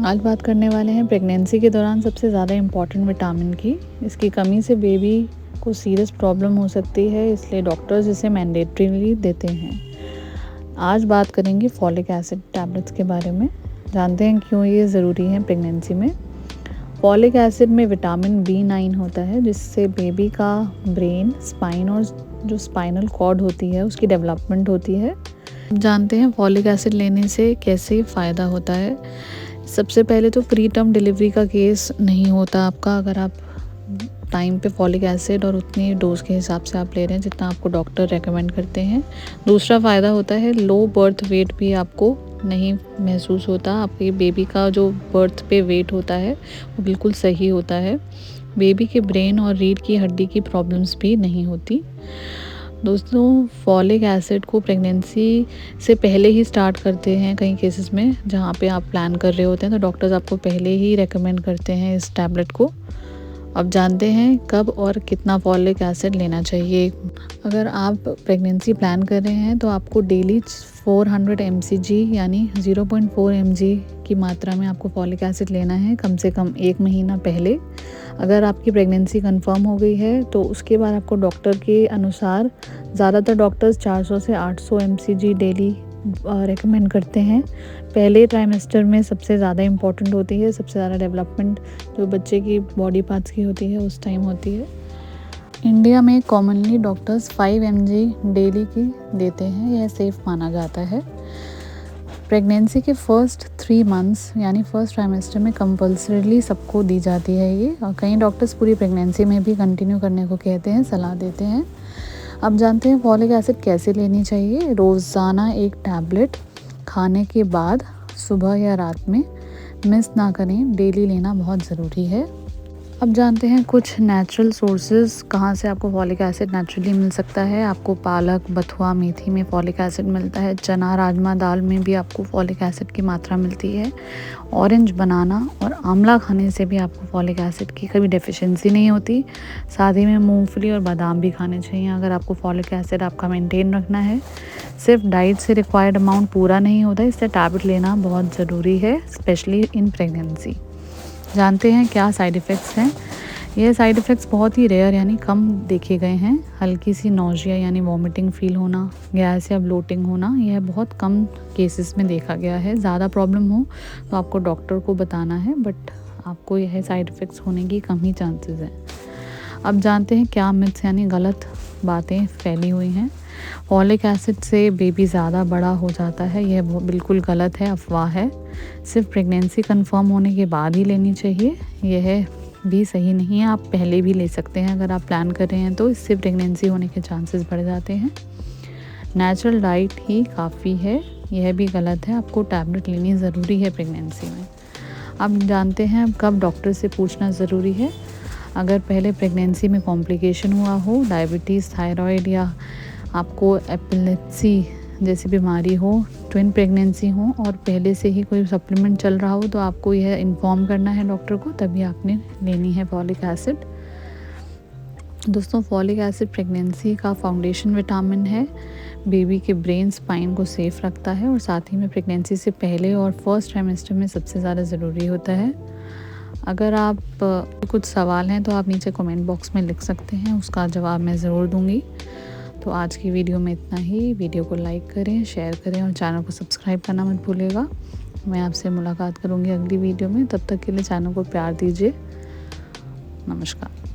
आज बात करने वाले हैं प्रेगनेंसी के दौरान सबसे ज़्यादा इम्पॉर्टेंट विटामिन की। इसकी कमी से बेबी को सीरियस प्रॉब्लम हो सकती है, इसलिए डॉक्टर्स इसे मैंडेटरीली देते हैं। आज बात करेंगे फॉलिक एसिड टैबलेट्स के बारे में। जानते हैं क्यों ये ज़रूरी है प्रेगनेंसी में। फॉलिक एसिड में विटामिन B9 होता है, जिससे बेबी का ब्रेन, स्पाइन और जो स्पाइनल कॉर्ड होती है उसकी डेवलपमेंट होती है। जानते हैं फॉलिक एसिड लेने से कैसे फ़ायदा होता है। सबसे पहले तो प्री टर्म डिलीवरी का केस नहीं होता आपका, अगर आप टाइम पे फॉलिक एसिड और उतनी डोज के हिसाब से आप ले रहे हैं जितना आपको डॉक्टर रेकमेंड करते हैं। दूसरा फ़ायदा होता है लो बर्थ वेट भी आपको नहीं महसूस होता। आपके बेबी का जो बर्थ पे वेट होता है वो बिल्कुल सही होता है। बेबी के ब्रेन और रीढ़ की हड्डी की प्रॉब्लम्स भी नहीं होती। दोस्तों, फॉलिक एसिड को प्रेगनेंसी से पहले ही स्टार्ट करते हैं कई केसेस में, जहाँ पे आप प्लान कर रहे होते हैं तो डॉक्टर्स आपको पहले ही रेकमेंड करते हैं इस टैबलेट को। अब जानते हैं कब और कितना फॉलिक एसिड लेना चाहिए। अगर आप प्रेगनेंसी प्लान कर रहे हैं तो आपको डेली 400 mcg यानी 0.4 mg की मात्रा में आपको फॉलिक एसिड लेना है, कम से कम 1 महीना पहले। अगर आपकी प्रेगनेंसी कंफर्म हो गई है तो उसके बाद आपको डॉक्टर के अनुसार, ज़्यादातर डॉक्टर्स 400 से 800 mcg डेली रेकमेंड करते हैं। पहले ट्राइमेस्टर में सबसे ज़्यादा इम्पॉर्टेंट होती है, सबसे ज़्यादा डेवलपमेंट जो बच्चे की बॉडी पार्ट्स की होती है उस टाइम होती है। इंडिया में कॉमनली डॉक्टर्स 5 mg डेली की देते हैं, यह सेफ़ माना जाता है। प्रेगनेंसी के फर्स्ट 3 मंथ्स यानी फर्स्ट ट्राइमेस्टर में कंपल्सरीली सबको दी जाती है ये, और कई डॉक्टर्स पूरी प्रेगनेंसी में भी कंटिन्यू करने को कहते हैं, सलाह देते हैं। अब जानते हैं फॉलिक एसिड कैसे लेनी चाहिए। रोज़ाना एक टैबलेट खाने के बाद सुबह या रात में मिस ना करें, डेली लेना बहुत ज़रूरी है। अब जानते हैं कुछ नेचुरल सोर्सेज कहाँ से आपको फॉलिक एसिड नेचुरली मिल सकता है। आपको पालक, बथुआ, मेथी में फॉलिक एसिड मिलता है। चना, राजमा, दाल में भी आपको फॉलिक एसिड की मात्रा मिलती है। ऑरेंज, बनाना और आंवला खाने से भी आपको फॉलिक एसिड की कभी डेफिशिएंसी नहीं होती। साथ ही में मूंगफली और बादाम भी खाने चाहिए अगर आपको फॉलिक एसिड आपका मेंटेन रखना है। सिर्फ डाइट से रिक्वायर्ड अमाउंट पूरा नहीं होता, इससे टैबलेट लेना बहुत ज़रूरी है, स्पेशली इन प्रेगनेंसी। जानते हैं क्या साइड इफ़ेक्ट्स हैं। यह साइड इफ़ेक्ट्स बहुत ही रेयर यानी कम देखे गए हैं। हल्की सी नौजिया यानी वॉमिटिंग फील होना, गैस या ब्लोटिंग होना, यह बहुत कम केसेस में देखा गया है। ज़्यादा प्रॉब्लम हो तो आपको डॉक्टर को बताना है, बट आपको यह साइड इफ़ेक्ट्स होने की कम ही चांसेस हैं। अब जानते हैं क्या मिथ्स यानी गलत बातें फैली हुई हैं। फॉलिक एसिड से बेबी ज़्यादा बड़ा हो जाता है, यह बिल्कुल गलत है, अफवाह है। सिर्फ प्रेगनेंसी कंफर्म होने के बाद ही लेनी चाहिए, यह भी सही नहीं है। आप पहले भी ले सकते हैं अगर आप प्लान कर रहे हैं तो, इससे प्रेगनेंसी होने के चांसेस बढ़ जाते हैं। नेचुरल डाइट ही काफ़ी है, यह भी गलत है। आपको टैबलेट लेनी ज़रूरी है प्रेगनेंसी में। अब जानते हैं कब डॉक्टर से पूछना ज़रूरी है। अगर पहले प्रेगनेंसी में कॉम्प्लिकेशन हुआ हो, डायबिटीज़, थायराइड या आपको एपिलेप्सी जैसी बीमारी हो, ट्विन प्रेगनेंसी हो और पहले से ही कोई सप्लीमेंट चल रहा हो, तो आपको यह इन्फॉर्म करना है डॉक्टर को, तभी आपने लेनी है फॉलिक एसिड। दोस्तों, फॉलिक एसिड प्रेगनेंसी का फाउंडेशन विटामिन है, बेबी के ब्रेन, स्पाइन को सेफ रखता है और साथ ही में प्रेगनेंसी से पहले और फर्स्ट ट्राइमेस्टर में सबसे ज़्यादा ज़रूरी होता है। अगर आप कुछ सवाल हैं तो आप नीचे कमेंट बॉक्स में लिख सकते हैं, उसका जवाब मैं ज़रूर दूँगी। तो आज की वीडियो में इतना ही। वीडियो को लाइक करें, शेयर करें और चैनल को सब्सक्राइब करना मत भूलिएगा। मैं आपसे मुलाकात करूँगी अगली वीडियो में, तब तक के लिए चैनल को प्यार दीजिए। नमस्कार।